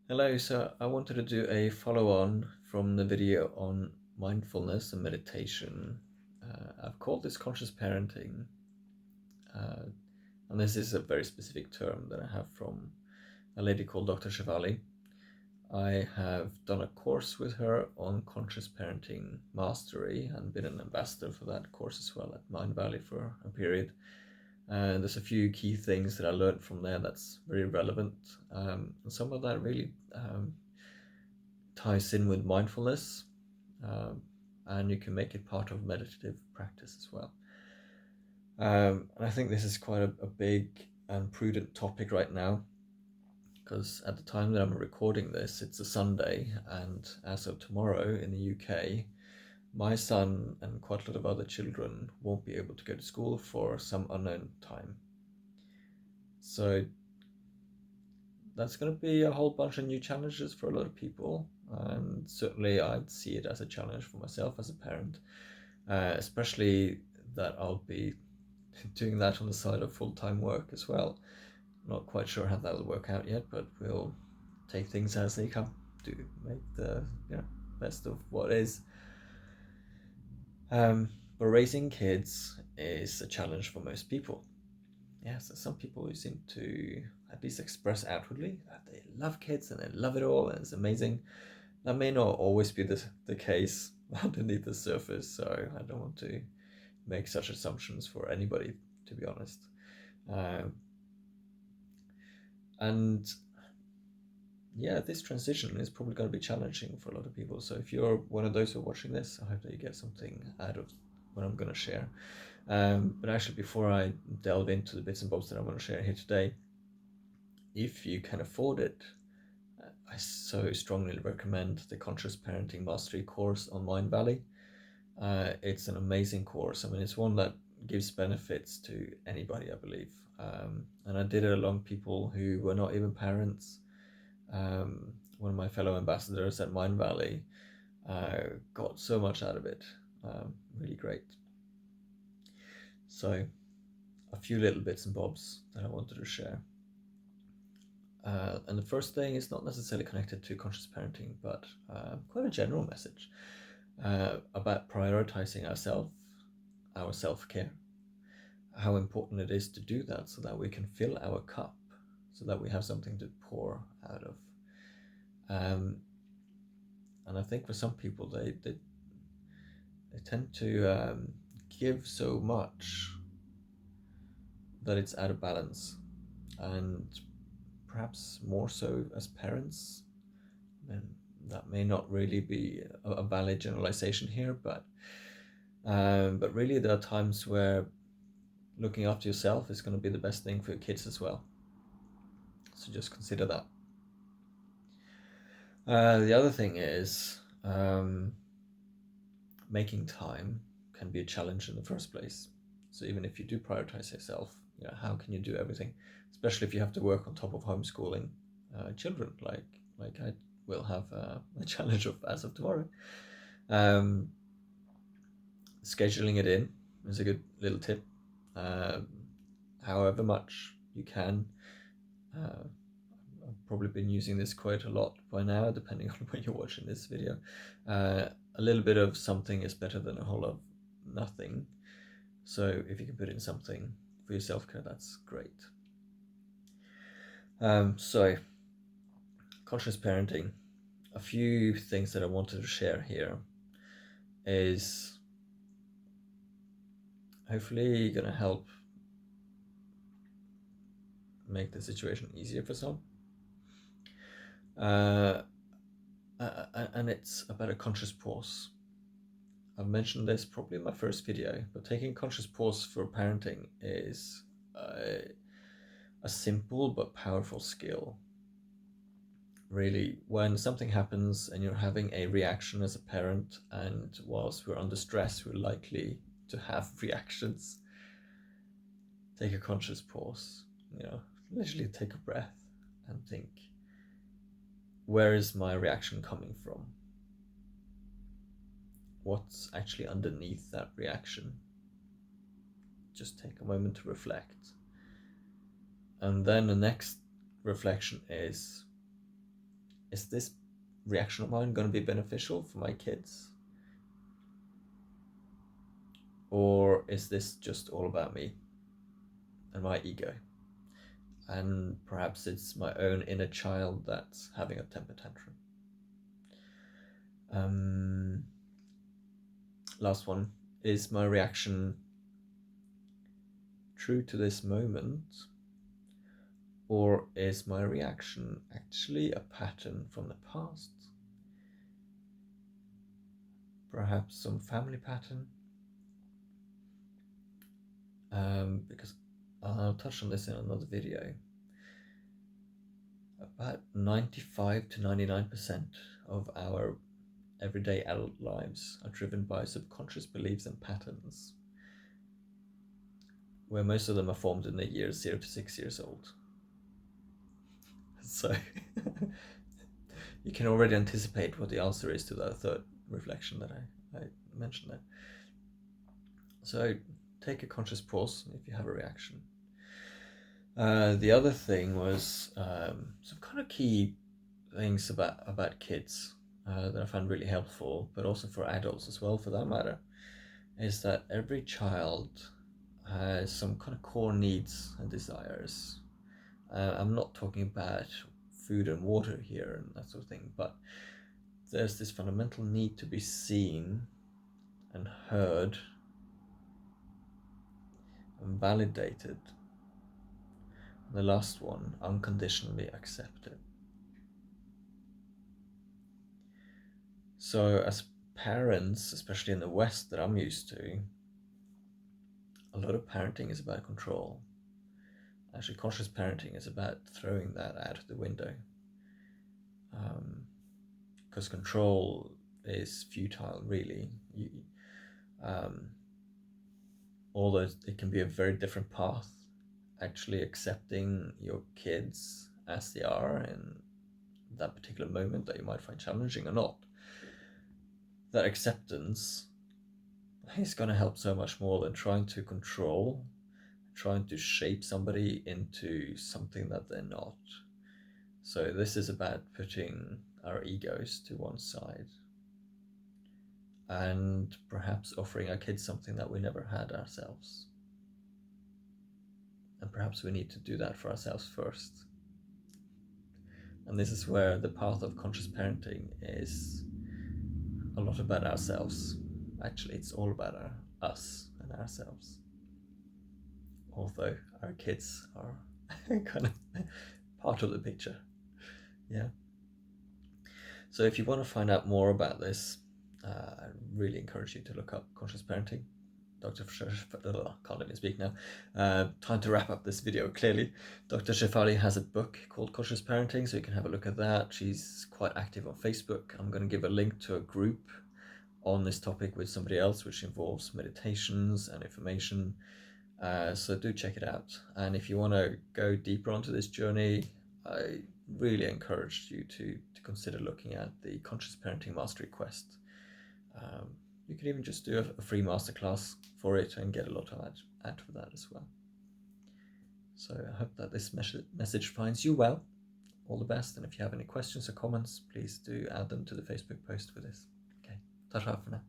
Hello, so I wanted to do a follow-on from the video on mindfulness and meditation. I've called this conscious parenting, uh, and this is a very specific term that I have from a lady called Dr. Shefali. I have done a course with her on conscious parenting mastery and been an ambassador for that course as well at Mindvalley for a period. And there's a few key things that I learned from there that's very relevant. And some of that really ties in with mindfulness, um, and you can make it part of meditative practice as well. And I think this is quite a big and prudent topic right now, because at the time that I'm recording this, it's a Sunday, and as of tomorrow in the UK, my son and quite a lot of other children won't be able to go to school for some unknown time. So that's going to be a whole bunch of new challenges for a lot of people, and certainly I'd see it as a challenge for myself as a parent, especially that I'll be doing that on the side of full-time work as well. Not quite sure how that will work out yet, but we'll take things as they come to make the best of what is. But raising kids is a challenge for most people. Yes, some people who seem to at least express outwardly that they love kids and they love it all and it's amazing. That may not always be the case underneath the surface, so I don't want to make such assumptions for anybody, to be honest. And yeah, this transition is probably going to be challenging for a lot of people. So if you're one of those who are watching this, I hope that you get something out of what I'm going to share. But actually, before I delve into the bits and bobs that I want to share here today, if you can afford it, I so strongly recommend the Conscious Parenting Mastery course on Mindvalley. It's an amazing course. I mean, it's one that gives benefits to anybody, I believe. And I did it along people who were not even parents. One of my fellow ambassadors at Mindvalley got so much out of it. Really great. So, a few little bits and bobs that I wanted to share. And the first thing is not necessarily connected to conscious parenting, but quite a general message about prioritizing ourselves, our self-care, how important it is to do that so that we can fill our cup, so that we have something to pour out of. And I think for some people, they tend to give so much that it's out of balance, and perhaps more so as parents. And that may not really be a valid generalization here, but really there are times where looking after yourself is going to be the best thing for your kids as well. So just consider that. The other thing is making time can be a challenge in the first place. So even if you do prioritize yourself, how can you do everything? Especially if you have to work on top of homeschooling children, like I will have a challenge of as of tomorrow. Scheduling it in is a good little tip. However much you can. I've probably been using this quite a lot by now, depending on when you're watching this video. A little bit of something is better than a whole lot of nothing. So if you can put in something for your self-care, that's great. So, conscious parenting. A few things that I wanted to share here is hopefully going to help make the situation easier for some. And it's about a conscious pause. I've mentioned this probably in my first video, but taking conscious pause for parenting is a simple but powerful skill. Really, when something happens and you're having a reaction as a parent, and whilst we're under stress, we're likely to have reactions, take a conscious pause, literally take a breath and think, where is my reaction coming from? What's actually underneath that reaction? Just take a moment to reflect. And then the next reflection is, is this reaction of mine going to be beneficial for my kids? Or is this just all about me and my ego? And perhaps it's my own inner child that's having a temper tantrum. Last one, is my reaction true to this moment, or is my reaction actually a pattern from the past? Perhaps some family pattern? Because I'll touch on this in another video. About 95 to 99% of our everyday adult lives are driven by subconscious beliefs and patterns, where most of them are formed in the years 0 to 6 years old. So you can already anticipate what the answer is to that third reflection that I mentioned there. So take a conscious pause if you have a reaction. The other thing was some kind of key things about kids that I found really helpful, but also for adults as well, for that matter, is that every child has some kind of core needs and desires. I'm not talking about food and water here and that sort of thing, but there's this fundamental need to be seen and heard and validated. And the last one, unconditionally accepted. So as parents, especially in the West that I'm used to, a lot of parenting is about control. Actually, conscious parenting is about throwing that out of the window. Because control is futile, really. Although it can be a very different path, actually accepting your kids as they are in that particular moment that you might find challenging or not, that acceptance is going to help so much more than trying to control, trying to shape somebody into something that they're not. So this is about putting our egos to one side and perhaps offering our kids something that we never had ourselves. And perhaps we need to do that for ourselves first. And this is where the path of conscious parenting is a lot about ourselves. Actually, it's all about us and ourselves. Although our kids are kind of part of the picture. Yeah. So if you want to find out more about this, I really encourage you to look up conscious parenting. Can't even speak now. Time to wrap up this video. Clearly, Dr. Shefali has a book called Conscious Parenting, so you can have a look at that. She's quite active on Facebook. I'm going to give a link to a group on this topic with somebody else, which involves meditations and information. So do check it out. And if you want to go deeper onto this journey, I really encourage you to consider looking at the Conscious Parenting Mastery Quest. You can even just do a free masterclass for it and get a lot out of that as well. So I hope that this message finds you well. All the best. And if you have any questions or comments, please do add them to the Facebook post for this. Okay, ta-ta for now.